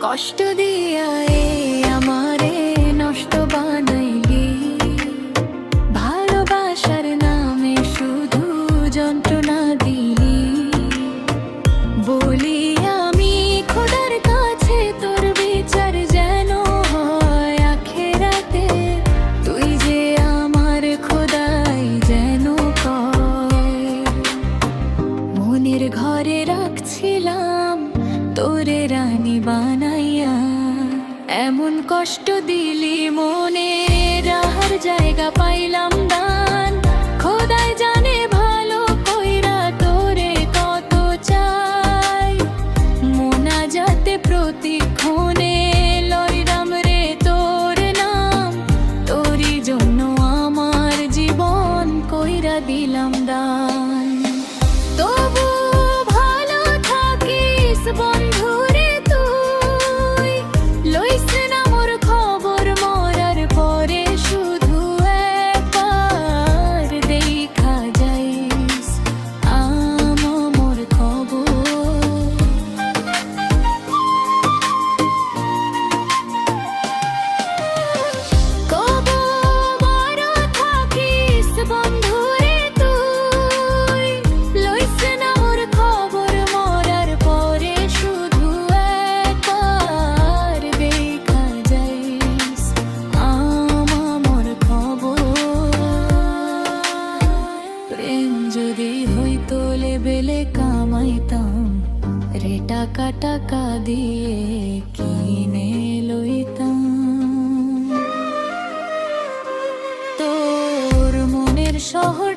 কষ্ট দিয়া আমারে নষ্ট বানাইলি, ভালোবাসার নামে শুধু যন্ত্রণা দিলি। বলি আমি খোদার কাছে তোর বিচার যেন হয় আখেরাতে, তুই যে আমার খোদাই যেন কয়। মনের ঘরে রাখছিলাম তোরে রানী বানাইয়া, এমন কষ্ট দিলি মনে রাহার জায়গা পাইলাম দান। খোদাই জানে ভালো কইরা তোরে কত চাই, মোনাজাতে প্রতিক্ষণে লইরাম রে তোর নাম। তোরই জন্য আমার জীবন কইরা দিলাম দান। তবু ভালো থাকিস বন্ধুরে তুই, লইস না মোর খবর মরার পরে শুধু একবার দেখা যাইস আমার খবর। কবু বড় থাকিস বন্ধুরে তুই, লইস না মোর খবর মরার পরে শুধু একবার দেখা যাইস আমার খবর। প্রেম যদি হইতো লেবেলে কামাইতাম, রে টাকা টাকা দিয়ে কিনে লইতাম। তোর মনের শহর